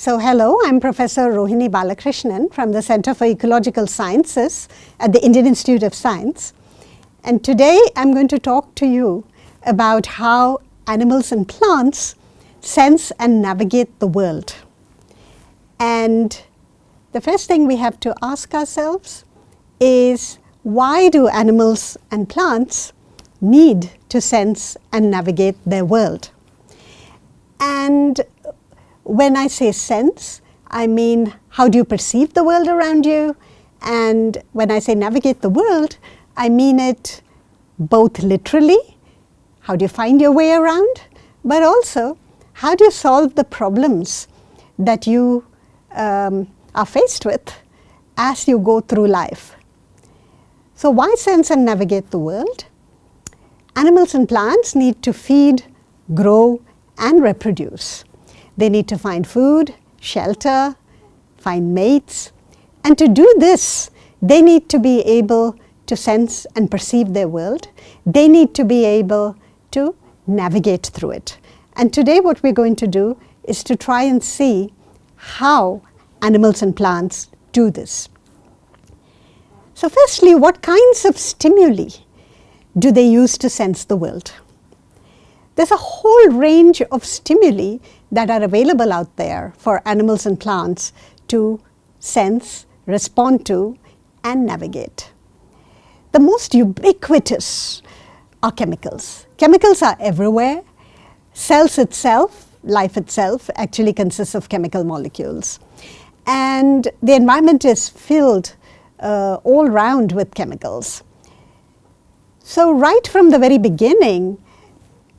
So hello, I'm Professor Rohini Balakrishnan from the Center for Ecological Sciences at the Indian Institute of Science. And today I'm going to talk to you about how animals and plants sense and navigate the world. And the first thing we have to ask ourselves is, why do animals and plants need to sense and navigate their world? And when I say sense, I mean, how do you perceive the world around you? And when I say navigate the world, I mean it both literally, how do you find your way around, but also how do you solve the problems that you are faced with as you go through life. So why sense and navigate the world? Animals and plants need to feed, grow, and reproduce. They need to find food, shelter, find mates, and to do this, they need to be able to sense and perceive their world. They need to be able to navigate through it. And today what we're going to do is to try and see how animals and plants do this. So firstly, what kinds of stimuli do they use to sense the world? There's a whole range of stimuli that are available out there for animals and plants to sense, respond to, and navigate. The most ubiquitous are chemicals. Chemicals are everywhere. Cells itself, life itself, actually consists of chemical molecules. And the environment is filled all round with chemicals. So right from the very beginning,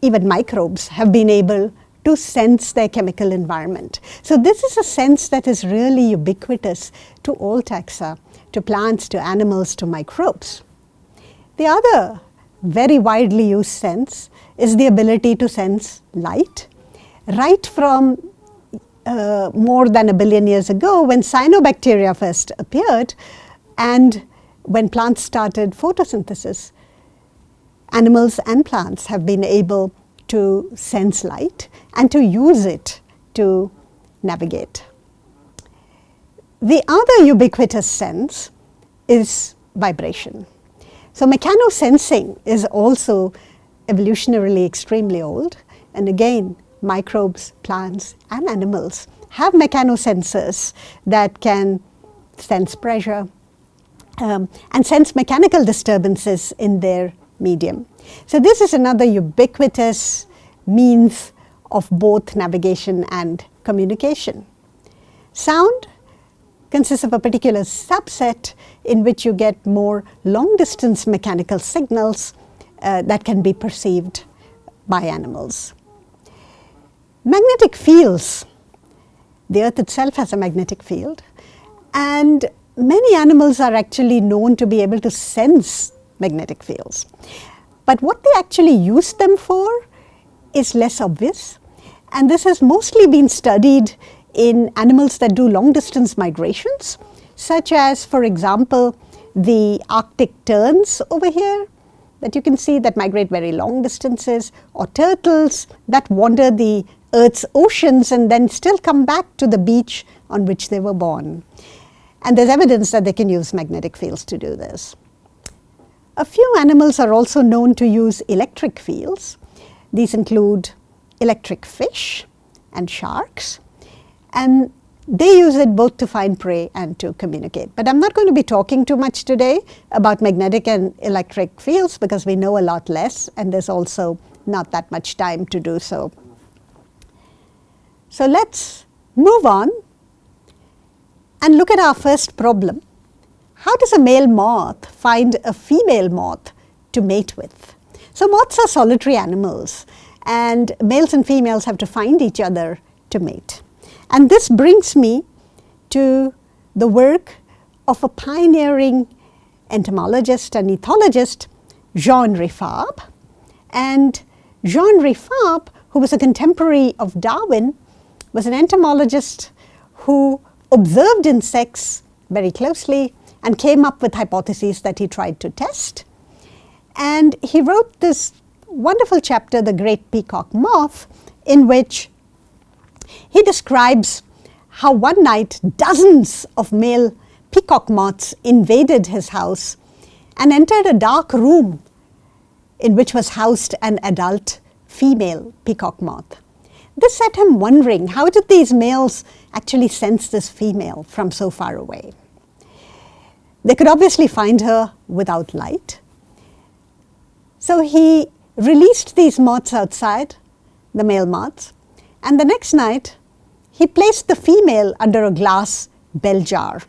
even microbes have been able to sense their chemical environment. So this is a sense that is really ubiquitous to all taxa, to plants, to animals, to microbes. The other very widely used sense is the ability to sense light. Right from more than 1 billion years ago, when cyanobacteria first appeared and when plants started photosynthesis, animals and plants have been able to sense light and to use it to navigate. The other ubiquitous sense is vibration. So mechanosensing is also evolutionarily extremely old, and again, microbes, plants, and animals have mechanosensors that can sense pressure and sense mechanical disturbances in their medium. So this is another ubiquitous means of both navigation and communication. Sound consists of a particular subset in which you get more long-distance mechanical signals that can be perceived by animals. Magnetic fields. The earth itself has a magnetic field, and many animals are actually known to be able to sense magnetic fields. But what they actually use them for is less obvious, and this has mostly been studied in animals that do long-distance migrations, such as, for example, the Arctic terns over here that you can see that migrate very long distances, or turtles that wander the Earth's oceans and then still come back to the beach on which they were born. And there's evidence that they can use magnetic fields to do this. A few animals are also known to use electric fields. These include electric fish and sharks, and they use it both to find prey and to communicate. But I'm not going to be talking too much today about magnetic and electric fields because we know a lot less, and there's also not that much time to do so. So let's move on and look at our first problem. How does a male moth find a female moth to mate with? So moths are solitary animals, and males and females have to find each other to mate. And this brings me to the work of a pioneering entomologist and ethologist, Jean-Henri Fabre. And Jean-Henri Fabre, who was a contemporary of Darwin, was an entomologist who observed insects very closely and came up with hypotheses that he tried to test. And he wrote this wonderful chapter, The Great Peacock Moth, in which he describes how one night dozens of male peacock moths invaded his house and entered a dark room in which was housed an adult female peacock moth. This set him wondering, how did these males actually sense this female from so far away? They could obviously find her without light. So he released these moths outside, the male moths, and the next night he placed the female under a glass bell jar.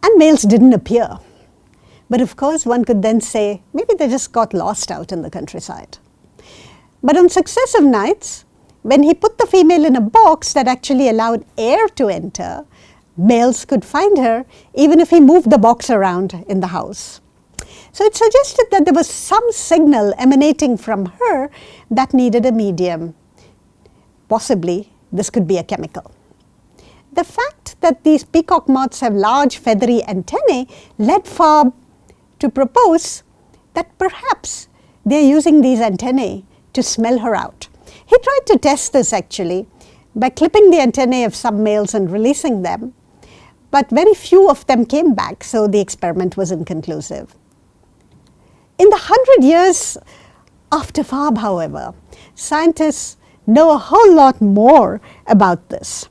And males didn't appear. But of course, one could then say, maybe they just got lost out in the countryside. But on successive nights, when he put the female in a box that actually allowed air to enter, males could find her even if he moved the box around in the house. So it suggested that there was some signal emanating from her that needed a medium. Possibly, this could be a chemical. The fact that these peacock moths have large feathery antennae led Farb to propose that perhaps they're using these antennae to smell her out. He tried to test this actually by clipping the antennae of some males and releasing them, but very few of them came back, so the experiment was inconclusive. In the 100 years after Farb, however, scientists know a whole lot more about this.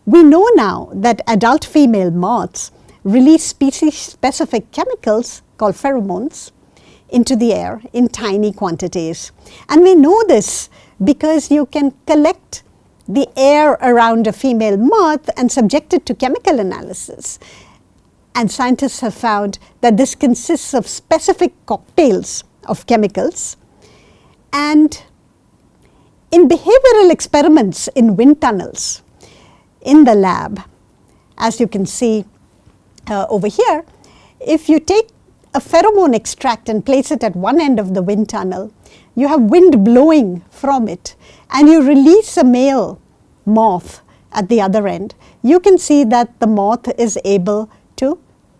We know now that adult female moths release species-specific chemicals called pheromones into the air in tiny quantities. And we know this because you can collect the air around a female moth and subject it to chemical analysis. And scientists have found that this consists of specific cocktails of chemicals. And in behavioral experiments in wind tunnels in the lab, as you can see over here, if you take a pheromone extract and place it at one end of the wind tunnel, you have wind blowing from it, and you release a male moth at the other end, you can see that the moth is able to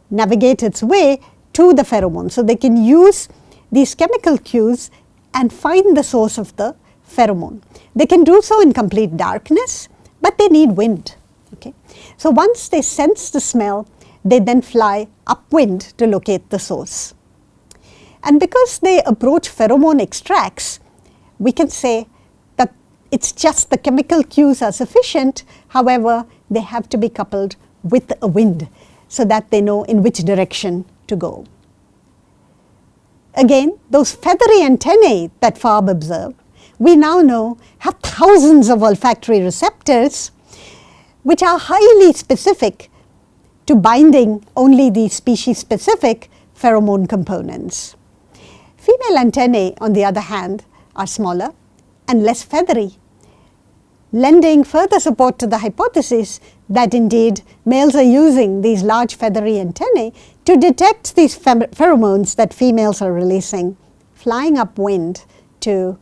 navigate its way to the pheromone. So they can use these chemical cues and find the source of the pheromone. They can do so in complete darkness, but they need wind. Okay? So once they sense the smell, they then fly upwind to locate the source. And because they approach pheromone extracts, we can say that it's just the chemical cues are sufficient. However, they have to be coupled with a wind so that they know in which direction to go. Again, those feathery antennae that Farb observed, we now know have thousands of olfactory receptors which are highly specific to binding only these species-specific pheromone components. Female antennae, on the other hand, are smaller and less feathery, lending further support to the hypothesis that indeed males are using these large feathery antennae to detect these pheromones that females are releasing, flying upwind to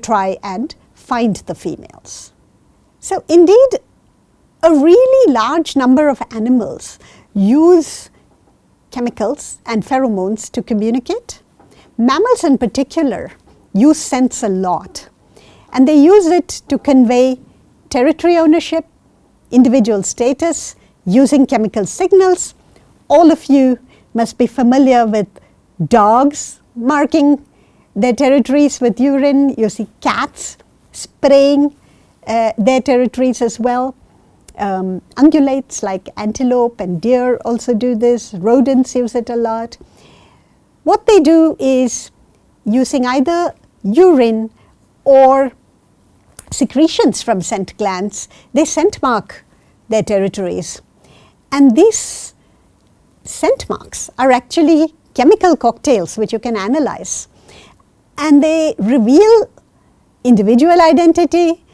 try and find the females. So indeed, a really large number of animals use chemicals and pheromones to communicate. Mammals in particular use scents a lot, and they use it to convey territory ownership, individual status, using chemical signals. All of you must be familiar with dogs marking their territories with urine. You see cats spraying their territories as well. Ungulates like antelope and deer also do this. Rodents use it a lot. What they do is, using either urine or secretions from scent glands, they scent mark their territories. And these scent marks are actually chemical cocktails which you can analyze. And they reveal individual identity,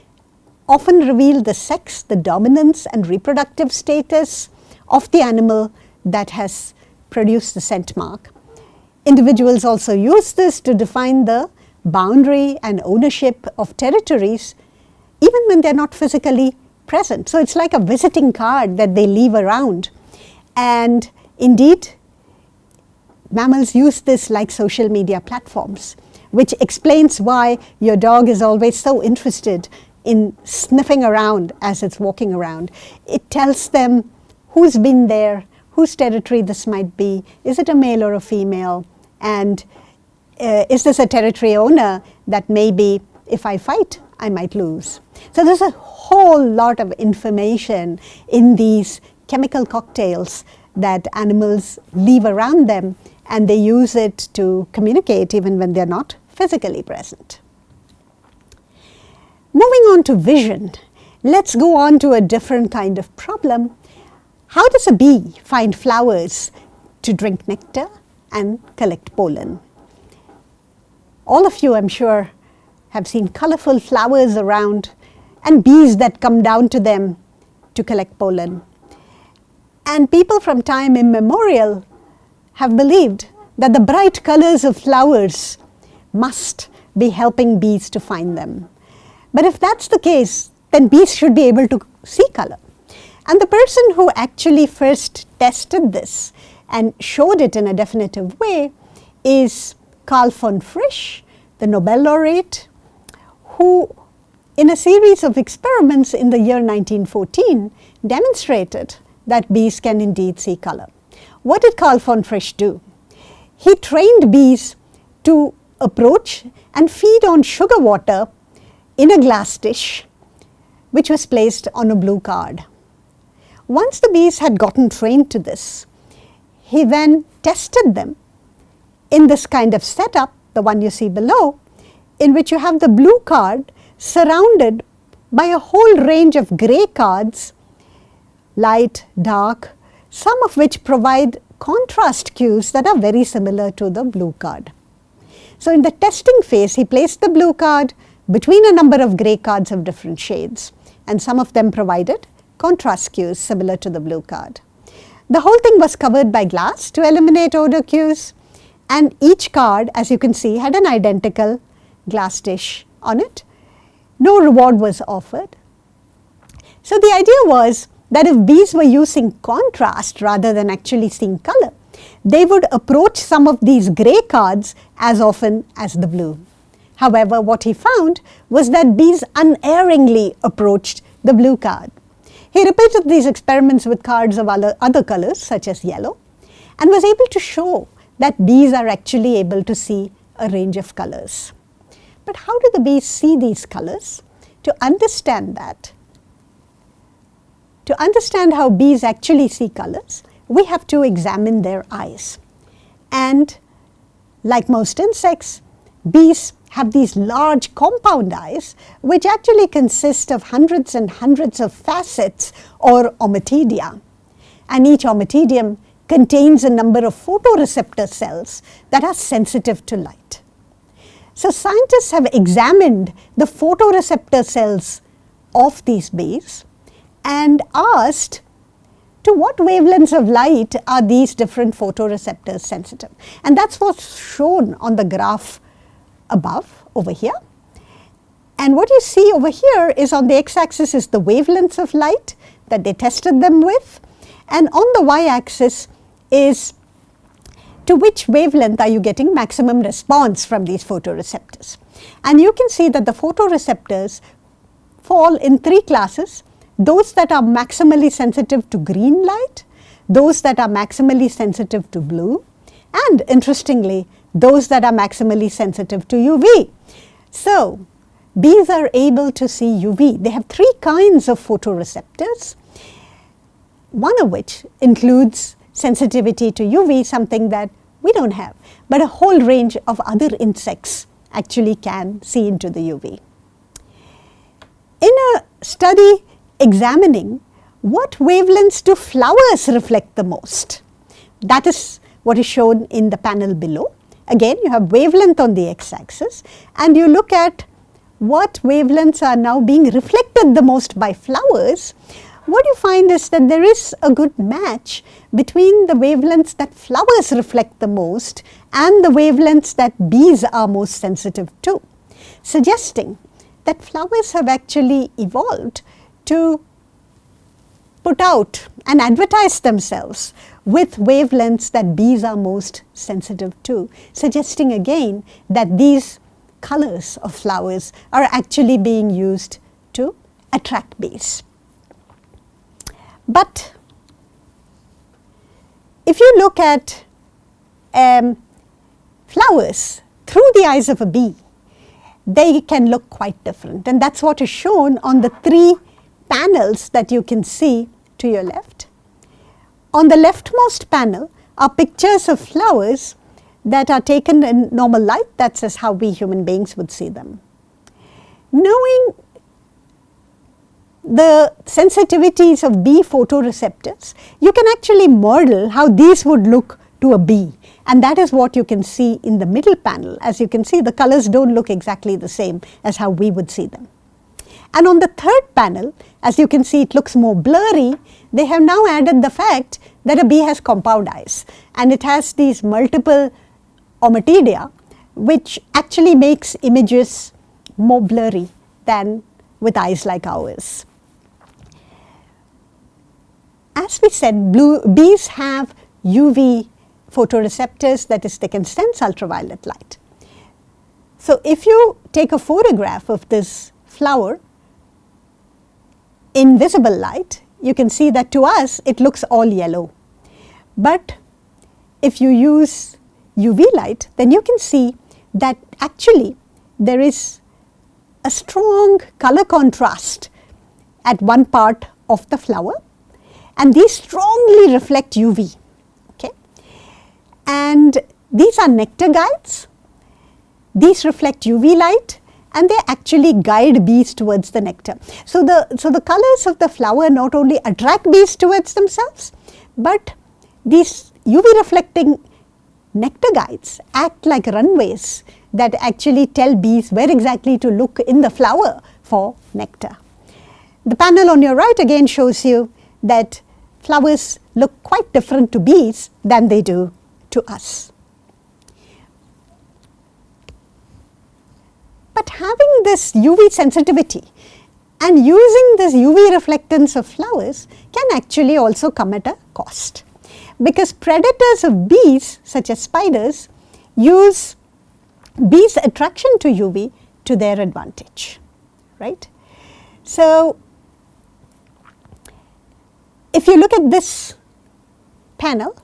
often reveal the sex, the dominance and reproductive status of the animal that has produced the scent mark. Individuals also use this to define the boundary and ownership of territories, even when they're not physically present. So it's like a visiting card that they leave around. And indeed, mammals use this like social media platforms, which explains why your dog is always so interested in sniffing around as it's walking around. It tells them who's been there, whose territory this might be, is it a male or a female, and is this a territory owner that maybe if I fight, I might lose. So there's a whole lot of information in these chemical cocktails that animals leave around them, and they use it to communicate even when they're not physically present. Moving on to vision, let's go on to a different kind of problem. How does a bee find flowers to drink nectar and collect pollen? All of you, I'm sure, have seen colorful flowers around and bees that come down to them to collect pollen. And people from time immemorial have believed that the bright colors of flowers must be helping bees to find them. But if that's the case, then bees should be able to see color. And the person who actually first tested this and showed it in a definitive way is Carl von Frisch, the Nobel laureate, who in a series of experiments in the year 1914 demonstrated that bees can indeed see color. What did Carl von Frisch do? He trained bees to approach and feed on sugar water in a glass dish, which was placed on a blue card. Once the bees had gotten trained to this, he then tested them in this kind of setup, the one you see below, in which you have the blue card surrounded by a whole range of gray cards, light, dark, some of which provide contrast cues that are very similar to the blue card. So in the testing phase, he placed the blue card between a number of gray cards of different shades, and some of them provided contrast cues similar to the blue card. The whole thing was covered by glass to eliminate odor cues, and each card, as you can see, had an identical glass dish on it. No reward was offered. So the idea was that if bees were using contrast rather than actually seeing color, they would approach some of these gray cards as often as the blue. However, what he found was that bees unerringly approached the blue card. He repeated these experiments with cards of other colors, such as yellow, and was able to show that bees are actually able to see a range of colors. But how do the bees see these colors? To understand that, to understand how bees actually see colors, we have to examine their eyes. And like most insects, bees have these large compound eyes, which actually consist of hundreds and hundreds of facets or ommatidia. And each ommatidium contains a number of photoreceptor cells that are sensitive to light. So scientists have examined the photoreceptor cells of these bees and asked to what wavelengths of light are these different photoreceptors sensitive. And that's what's shown on the graph above over here. And what you see over here is on the x-axis is the wavelengths of light that they tested them with, and on the y-axis is to which wavelength are you getting maximum response from these photoreceptors. And you can see that the photoreceptors fall in three classes: those that are maximally sensitive to green light, those that are maximally sensitive to blue, and interestingly, those that are maximally sensitive to UV. So bees are able to see UV. They have three kinds of photoreceptors, one of which includes sensitivity to UV, something that we don't have, but a whole range of other insects actually can see into the UV. In a study examining what wavelengths do flowers reflect the most, that is what is shown in the panel below. Again, you have wavelength on the x-axis, and you look at what wavelengths are now being reflected the most by flowers. What you find is that there is a good match between the wavelengths that flowers reflect the most and the wavelengths that bees are most sensitive to, suggesting that flowers have actually evolved to put out and advertise themselves with wavelengths that bees are most sensitive to, suggesting again that these colors of flowers are actually being used to attract bees. But if you look at flowers through the eyes of a bee, they can look quite different, and that's what is shown on the 3 panels that you can see to your left. On the leftmost panel are pictures of flowers that are taken in normal light. That's just how we human beings would see them. Knowing the sensitivities of bee photoreceptors, you can actually model how these would look to a bee, and that is what you can see in the middle panel. As you can see, the colors don't look exactly the same as how we would see them. And on the 3rd panel, as you can see, it looks more blurry. They have now added the fact that a bee has compound eyes, and it has these multiple ommatidia, which actually makes images more blurry than with eyes like ours. As we said, bees have UV photoreceptors, that is, they can sense ultraviolet light. So if you take a photograph of this flower in visible light, you can see that to us it looks all yellow. But if you use UV light, then you can see that actually there is a strong color contrast at one part of the flower, and these strongly reflect UV. Okay? And these are nectar guides. These reflect UV light, and they actually guide bees towards the nectar. So the colors of the flower not only attract bees towards themselves, but these UV reflecting nectar guides act like runways that actually tell bees where exactly to look in the flower for nectar. The panel on your right again shows you that flowers look quite different to bees than they do to us. But having this UV sensitivity and using this UV reflectance of flowers can actually also come at a cost, because predators of bees, such as spiders, use bees' attraction to UV to their advantage, right? So if you look at this panel,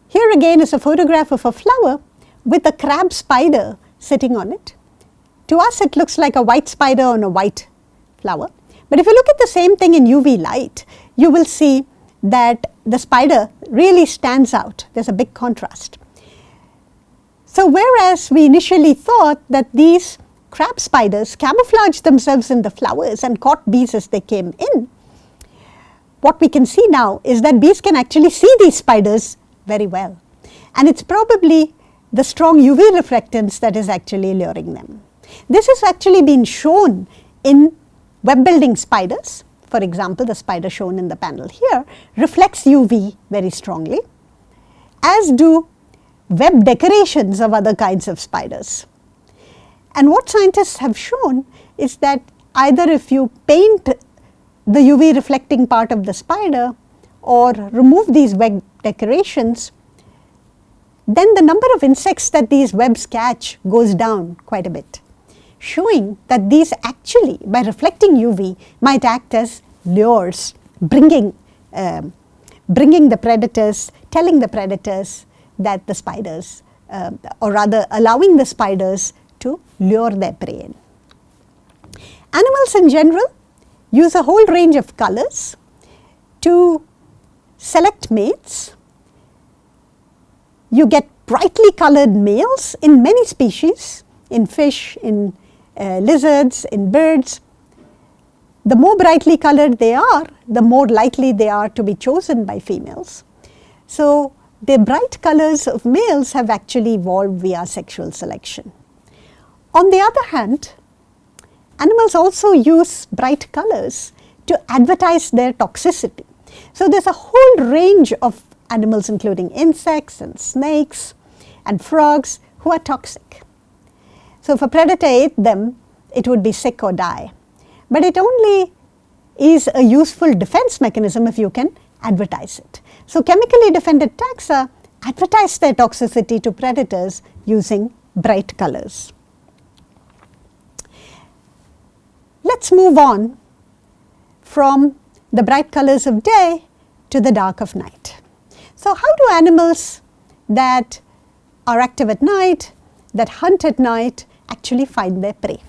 here again is a photograph of a flower with a crab spider sitting on it. To us it looks like a white spider on a white flower, but if you look at the same thing in UV light, you will see that the spider really stands out. There's a big contrast. So whereas we initially thought that these crab spiders camouflaged themselves in the flowers and caught bees as they came in, what we can see now is that bees can actually see these spiders very well. And it's probably the strong UV reflectance that is actually luring them. This has actually been shown in web building spiders. For example, the spider shown in the panel here reflects UV very strongly, as do web decorations of other kinds of spiders. And what scientists have shown is that either if you paint the UV reflecting part of the spider or remove these web decorations, then the number of insects that these webs catch goes down quite a bit, showing that these actually, by reflecting UV, might act as lures, bringing the predators, telling the predators that the spiders, or rather allowing the spiders to lure their prey in. Animals in general use a whole range of colors to select mates. You get brightly colored males in many species, in fish, in lizards, in birds. The more brightly colored they are, the more likely they are to be chosen by females. So the bright colors of males have actually evolved via sexual selection. On the other hand, animals also use bright colors to advertise their toxicity. So there's a whole range of animals, including insects and snakes and frogs, who are toxic. So if a predator ate them, it would be sick or die. But it only is a useful defense mechanism if you can advertise it. So chemically defended taxa advertise their toxicity to predators using bright colors. Let's move on from the bright colors of day to the dark of night. So how do animals that are active at night, that hunt at night, actually find their prey?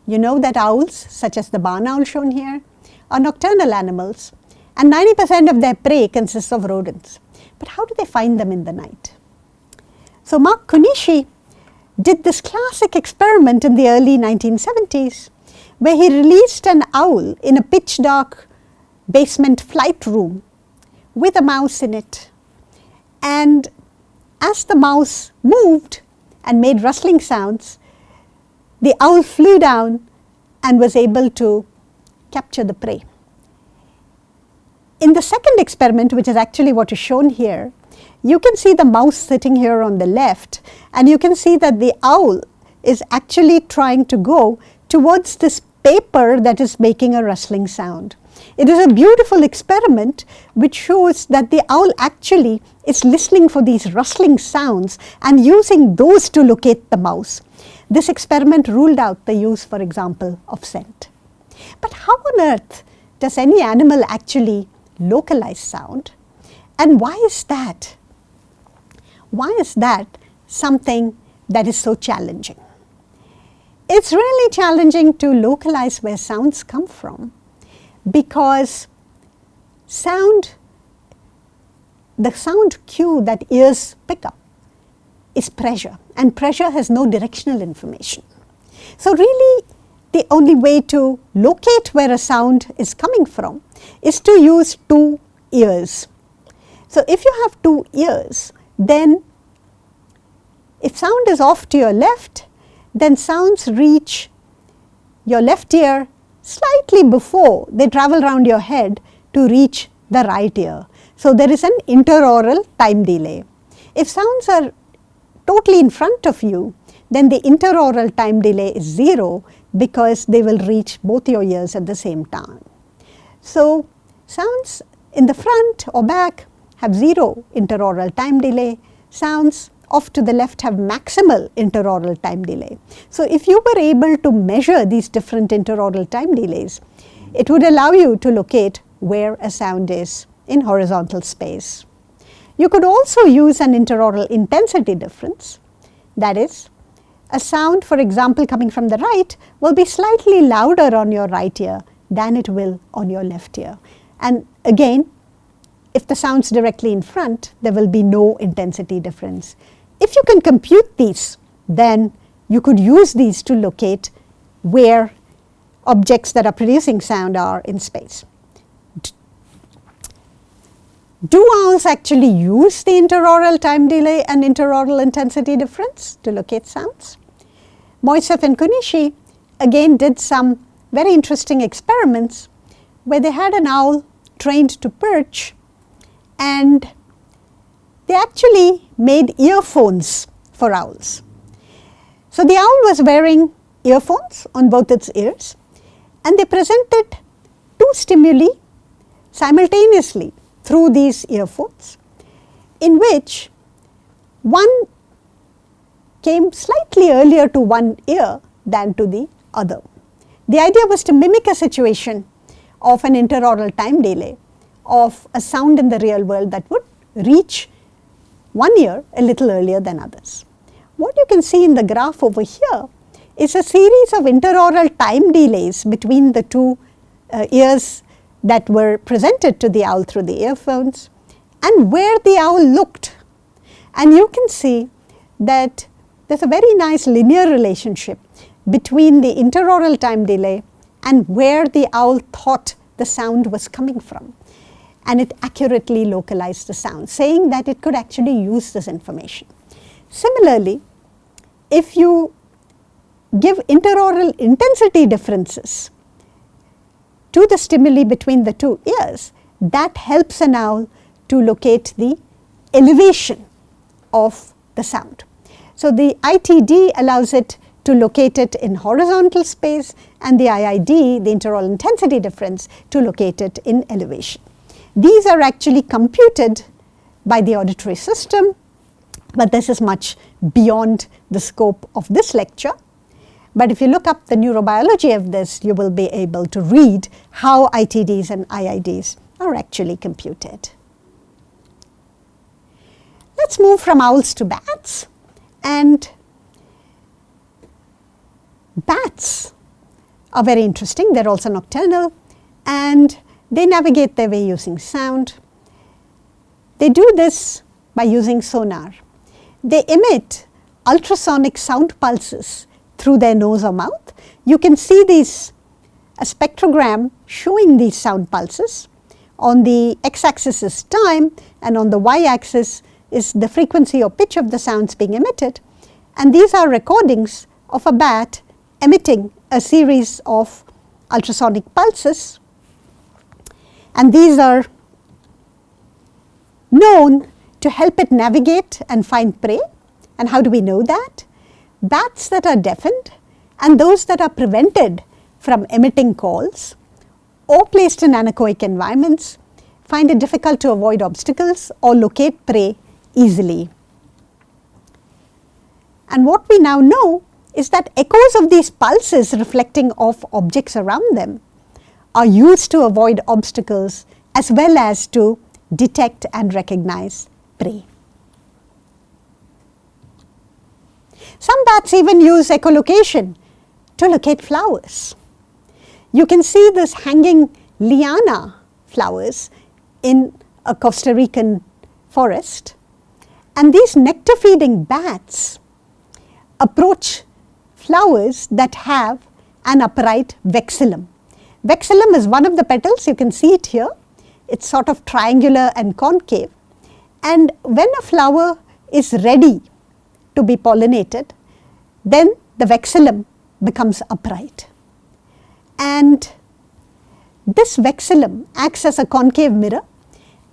You know that owls, such as the barn owl shown here, are nocturnal animals, and 90% of their prey consists of rodents. But how do they find them in the night? So Mark Konishi did this classic experiment in the early 1970s, where he released an owl in a pitch dark basement flight room with a mouse in it. And as the mouse moved and made rustling sounds, the owl flew down and was able to capture the prey. In the second experiment, which is actually what is shown here, you can see the mouse sitting here on the left, and you can see that the owl is actually trying to go towards this paper that is making a rustling sound. It is a beautiful experiment which shows that the owl actually is listening for these rustling sounds and using those to locate the mouse. This experiment ruled out the use, for example, of scent. But how on earth does any animal actually localize sound? And why is that? Why is that something that is so challenging? It's really challenging to localize where sounds come from, because the sound cue that ears pick up is pressure, and pressure has no directional information. So really, the only way to locate where a sound is coming from is to use two ears. So if you have two ears, then if sound is off to your left, then sounds reach your left ear slightly before they travel around your head to reach the right ear. So there is an interaural time delay. If sounds are totally in front of you, then the interaural time delay is 0, because they will reach both your ears at the same time. So sounds in the front or back have 0 interaural time delay. Sounds off to the left have maximal interaural time delay. So if you were able to measure these different interaural time delays, it would allow you to locate where a sound is in horizontal space. You could also use an interaural intensity difference. That is, a sound, for example, coming from the right will be slightly louder on your right ear than it will on your left ear. And again, if the sound's directly in front, there will be no intensity difference. If you can compute these, then you could use these to locate where objects that are producing sound are in space. Do owls actually use the interaural time delay and interaural intensity difference to locate sounds? Moisef and Konishi again did some very interesting experiments where they had an owl trained to perch, and they actually made earphones for owls. So the owl was wearing earphones on both its ears, and they presented two stimuli simultaneously through these earphones, in which one came slightly earlier to one ear than to the other. The idea was to mimic a situation of an interaural time delay of a sound in the real world that would reach one ear a little earlier than others. What you can see in the graph over here is a series of interaural time delays between the two ears that were presented to the owl through the earphones, and where the owl looked. And you can see that there's a very nice linear relationship between the interaural time delay and where the owl thought the sound was coming from. And it accurately localized the sound, saying that it could actually use this information. Similarly, if you give interaural intensity differences to the stimuli between the two ears, that helps an owl to locate the elevation of the sound. So the ITD allows it to locate it in horizontal space, and the IID, the interaural intensity difference, to locate it in elevation. These are actually computed by the auditory system, but this is much beyond the scope of this lecture. But if you look up the neurobiology of this, you will be able to read how ITDs and IIDs are actually computed. Let's move from owls to bats. And bats are very interesting. They're also nocturnal, and they navigate their way using sound. They do this by using sonar. They emit ultrasonic sound pulses through their nose or mouth. You can see a spectrogram showing these sound pulses. On the x-axis is time, and on the y-axis is the frequency or pitch of the sounds being emitted. And these are recordings of a bat emitting a series of ultrasonic pulses. And these are known to help it navigate and find prey. And how do we know that? Bats that are deafened and those that are prevented from emitting calls or placed in anechoic environments find it difficult to avoid obstacles or locate prey easily. And what we now know is that echoes of these pulses reflecting off objects around them are used to avoid obstacles as well as to detect and recognize prey. Some bats even use echolocation to locate flowers. You can see this hanging liana flowers in a Costa Rican forest, and these nectar feeding bats approach flowers that have an upright vexillum. Vexillum is one of the petals, you can see it here. It's sort of triangular and concave, and when a flower is ready to be pollinated, then the vexillum becomes upright. And this vexillum acts as a concave mirror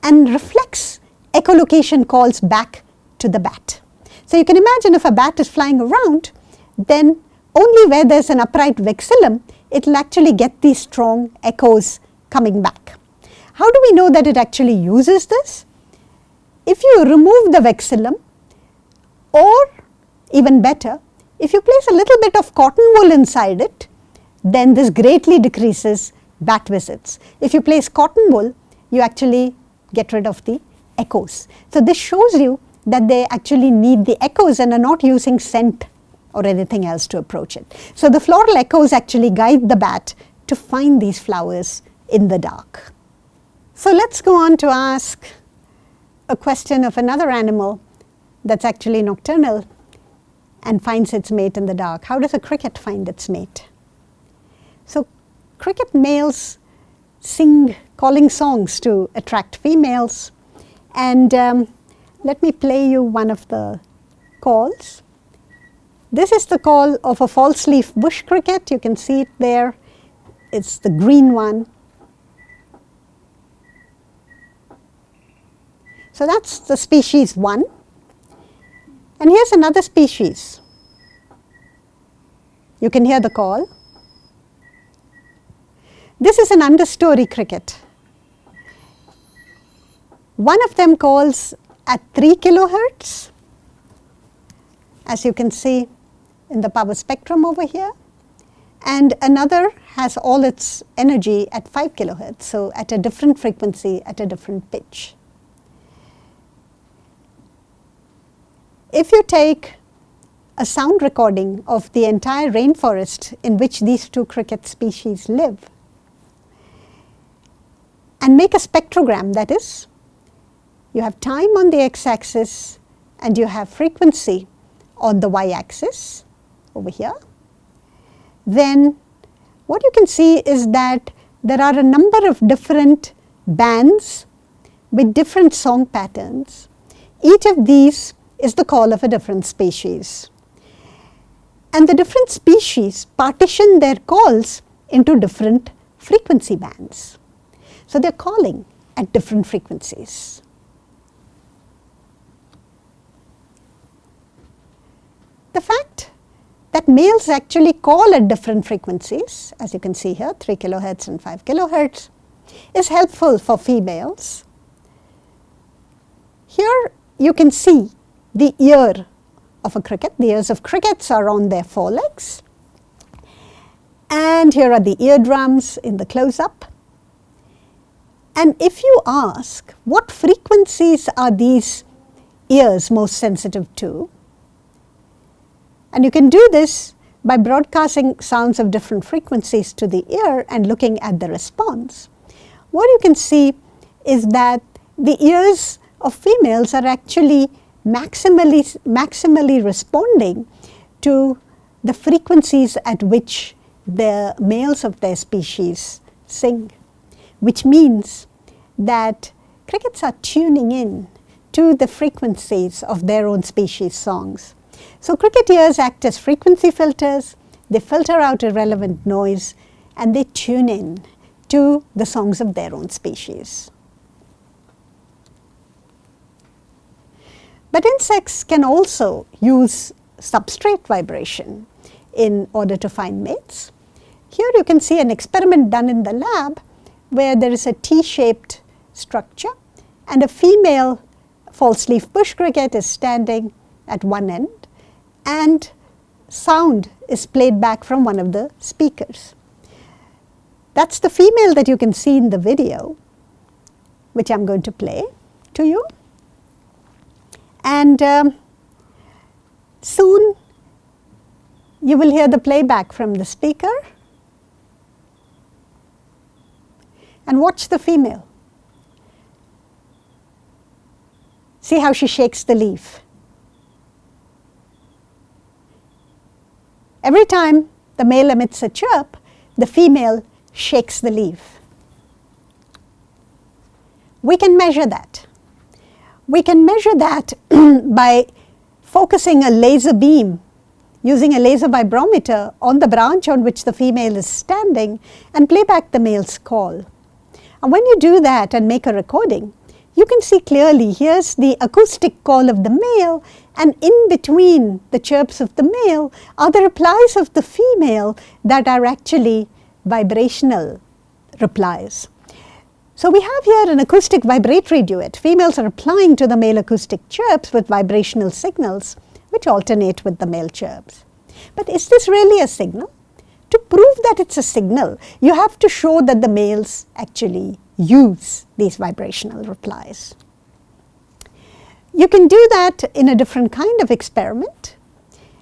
and reflects echolocation calls back to the bat. So you can imagine if a bat is flying around, then only where there's an upright vexillum, it will actually get these strong echoes coming back. How do we know that it actually uses this? If you remove the vexillum, or even better, if you place a little bit of cotton wool inside it, then this greatly decreases bat visits. If you place cotton wool, you actually get rid of the echoes. So this shows you that they actually need the echoes and are not using scent or anything else to approach it. So the floral echoes actually guide the bat to find these flowers in the dark. So let's go on to ask a question of another animal that's actually nocturnal and finds its mate in the dark. How does a cricket find its mate? So cricket males sing calling songs to attract females, and let me play you one of the calls. This is the call of a false leaf bush cricket. You can see it there. It's the green one. So that's the species 1. And here's another species. You can hear the call. This is an understory cricket. One of them calls at 3 kilohertz, as you can see in the power spectrum over here, and another has all its energy at 5 kilohertz, so at a different frequency, at a different pitch. If you take a sound recording of the entire rainforest in which these two cricket species live and make a spectrogram, that is, you have time on the x-axis and you have frequency on the y-axis over here, then what you can see is that there are a number of different bands with different song patterns. Each of these is the call of a different species. And the different species partition their calls into different frequency bands. So they're calling at different frequencies. The fact that males actually call at different frequencies, as you can see here, 3 kilohertz and 5 kilohertz, is helpful for females. Here you can see the ear of a cricket. The ears of crickets are on their forelegs. And here are the eardrums in the close-up. And if you ask, what frequencies are these ears most sensitive to? And you can do this by broadcasting sounds of different frequencies to the ear and looking at the response. What you can see is that the ears of females are actually maximally responding to the frequencies at which the males of their species sing, which means that crickets are tuning in to the frequencies of their own species songs. So cricket ears act as frequency filters, they filter out irrelevant noise, and they tune in to the songs of their own species. But insects can also use substrate vibration in order to find mates. Here you can see an experiment done in the lab where there is a T-shaped structure and a female false leaf bush cricket is standing at one end and sound is played back from one of the speakers. That's the female that you can see in the video, which I'm going to play to you. And soon you will hear the playback from the speaker. And watch the female. See how she shakes the leaf. Every time the male emits a chirp, the female shakes the leaf. We can measure that. We can measure that by focusing a laser beam using a laser vibrometer on the branch on which the female is standing and play back the male's call. And when you do that and make a recording, you can see clearly here's the acoustic call of the male, and in between the chirps of the male are the replies of the female that are actually vibrational replies. So we have here an acoustic vibratory duet. Females are replying to the male acoustic chirps with vibrational signals which alternate with the male chirps. But is this really a signal? To prove that it's a signal, you have to show that the males actually use these vibrational replies. You can do that in a different kind of experiment.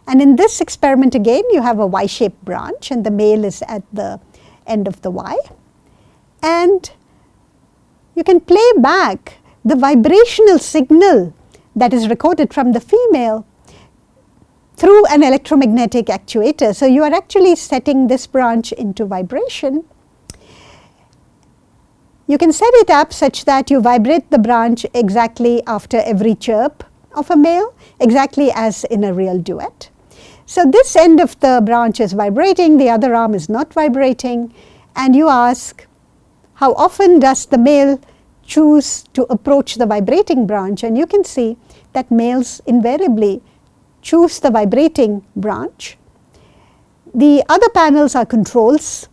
And in this experiment again, you have a Y-shaped branch and the male is at the end of the Y. And you can play back the vibrational signal that is recorded from the female through an electromagnetic actuator. So you are actually setting this branch into vibration. You can set it up such that you vibrate the branch exactly after every chirp of a male, exactly as in a real duet. So this end of the branch is vibrating, the other arm is not vibrating, and you ask, how often does the male choose to approach the vibrating branch? And you can see that males invariably choose the vibrating branch. The other panels are controls,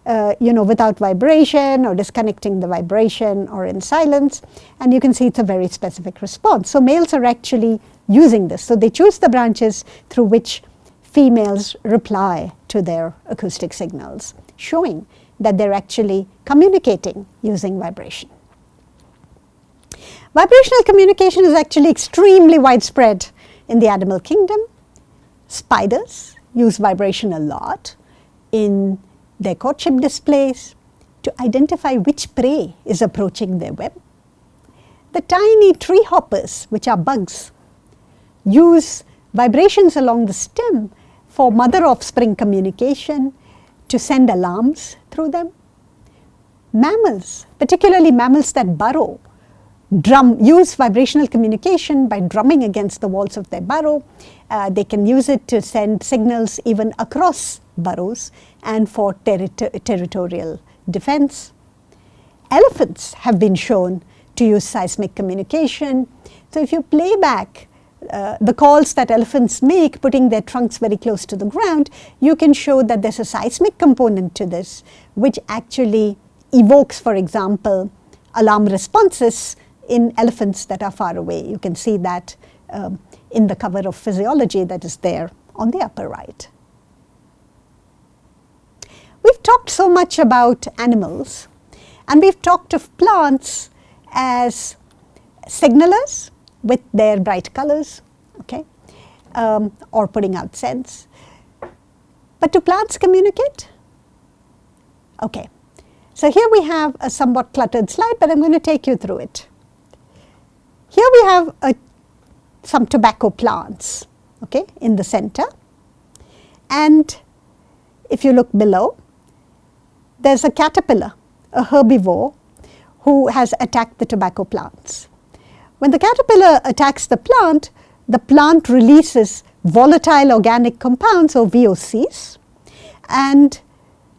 without vibration or disconnecting the vibration or in silence, and you can see it's a very specific response. So males are actually using this. So they choose the branches through which females reply to their acoustic signals, showing that they're actually communicating using vibration. Vibrational communication is actually extremely widespread in the animal kingdom. Spiders use vibration a lot in their courtship displays to identify which prey is approaching their web. The tiny tree hoppers, which are bugs, use vibrations along the stem for mother-offspring communication to send alarms through them. Mammals, particularly mammals that burrow, use vibrational communication by drumming against the walls of their burrow. They can use it to send signals even across burrows and for territorial defense. Elephants have been shown to use seismic communication. So if you play back the calls that elephants make, putting their trunks very close to the ground, you can show that there's a seismic component to this, which actually evokes, for example, alarm responses in elephants that are far away. You can see that in the cover of Physiology that is there on the upper right. We've talked so much about animals, and we've talked of plants as signalers with their bright colors, okay, or putting out scents. But do plants communicate? Okay, so here we have a somewhat cluttered slide, but I'm going to take you through it. Here we have some tobacco plants, okay, in the center, and if you look below, there's a caterpillar, a herbivore, who has attacked the tobacco plants. When the caterpillar attacks the plant releases volatile organic compounds, or VOCs, and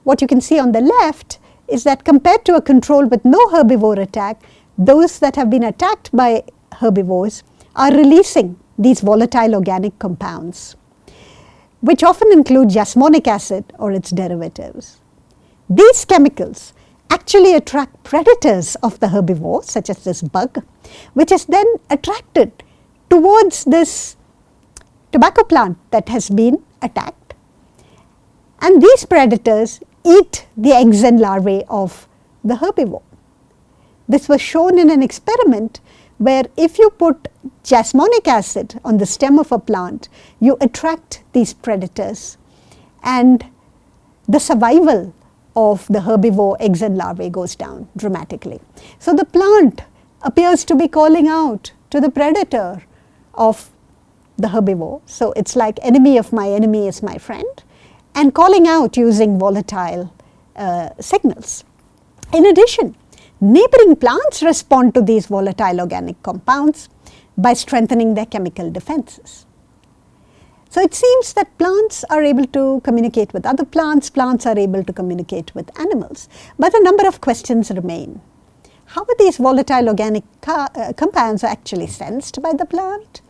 what you can see on the left is that compared to a control with no herbivore attack, those that have been attacked by herbivores are releasing these volatile organic compounds, which often include jasmonic acid or its derivatives. These chemicals actually attract predators of the herbivore, such as this bug, which is then attracted towards this tobacco plant that has been attacked. And these predators eat the eggs and larvae of the herbivore. This was shown in an experiment where if you put jasmonic acid on the stem of a plant, you attract these predators, and the survival of the herbivore eggs and larvae goes down dramatically. So the plant appears to be calling out to the predator of the herbivore. So it's like enemy of my enemy is my friend, and calling out using volatile signals. In addition, neighboring plants respond to these volatile organic compounds by strengthening their chemical defenses. So it seems that plants are able to communicate with other plants, plants are able to communicate with animals, but a number of questions remain. How are these volatile organic compounds actually sensed by the plant?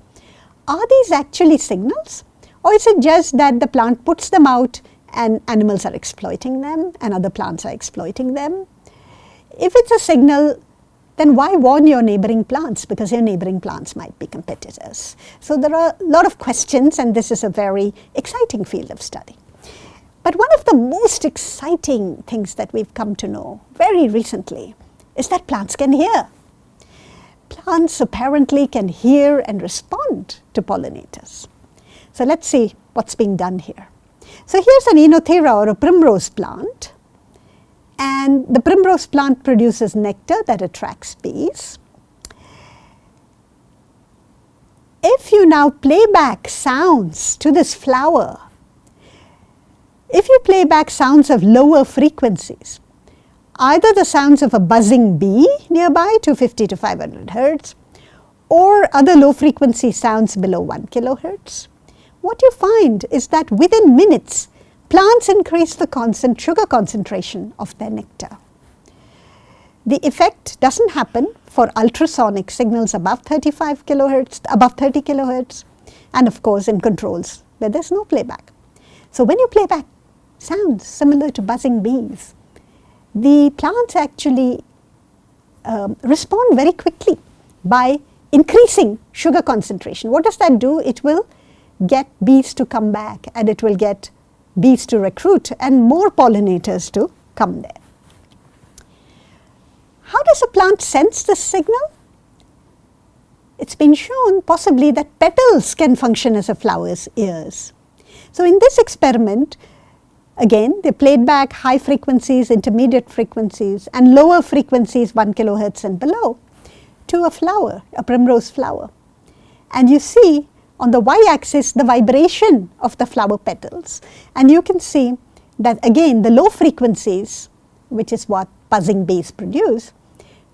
Are these actually signals, or is it just that the plant puts them out and animals are exploiting them and other plants are exploiting them? If it's a signal, then why warn your neighboring plants? Because your neighboring plants might be competitors. So there are a lot of questions, and this is a very exciting field of study. But one of the most exciting things that we've come to know very recently is that plants can hear. Plants apparently can hear and respond to pollinators. So let's see what's being done here. So here's an Enothera, or a primrose plant. And the primrose plant produces nectar that attracts bees. If you now play back sounds to this flower, if you play back sounds of lower frequencies, either the sounds of a buzzing bee nearby, 250 to 500 hertz, or other low frequency sounds below 1 kilohertz, what you find is that within minutes, plants increase the sugar concentration of their nectar. The effect doesn't happen for ultrasonic signals above 35 kilohertz, above 30 kilohertz, and of course in controls where there's no playback. So when you play back sounds similar to buzzing bees, the plants actually respond very quickly by increasing sugar concentration. What does that do? It will get bees to come back, and it will get bees to recruit and more pollinators to come there. How does a plant sense this signal? It's been shown possibly that petals can function as a flower's ears. So in this experiment, again, they played back high frequencies, intermediate frequencies, and lower frequencies, 1 kilohertz and below, to a flower, a primrose flower. And you see on the y-axis the vibration of the flower petals, and you can see that again the low frequencies, which is what buzzing bees produce,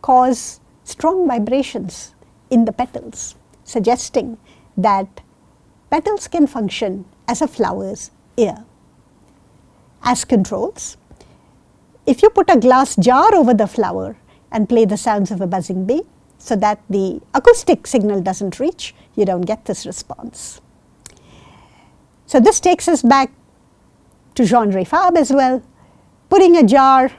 cause strong vibrations in the petals, suggesting that petals can function as a flower's ear. As controls, if you put a glass jar over the flower and play the sounds of a buzzing bee, so that the acoustic signal doesn't reach, you don't get this response. So this takes us back to Jean-Ray Fabre as well, putting a jar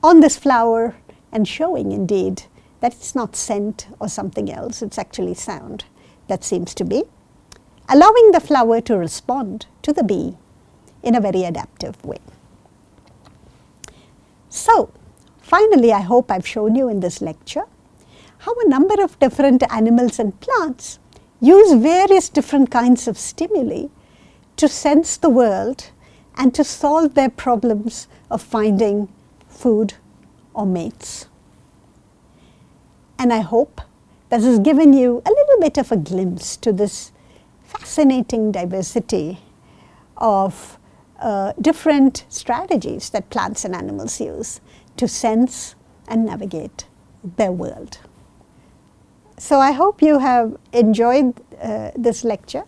on this flower and showing indeed that it's not scent or something else, it's actually sound that seems to be, allowing the flower to respond to the bee in a very adaptive way. So, finally, I hope I've shown you in this lecture how a number of different animals and plants use various different kinds of stimuli to sense the world and to solve their problems of finding food or mates. And I hope this has given you a little bit of a glimpse to this fascinating diversity of different strategies that plants and animals use to sense and navigate their world. So I hope you have enjoyed this lecture,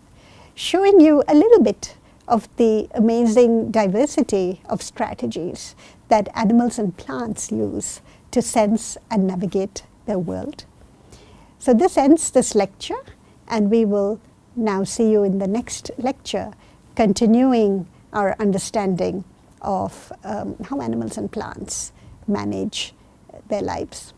showing you a little bit of the amazing diversity of strategies that animals and plants use to sense and navigate their world. So this ends this lecture, and we will now see you in the next lecture, continuing our understanding of how animals and plants manage their lives.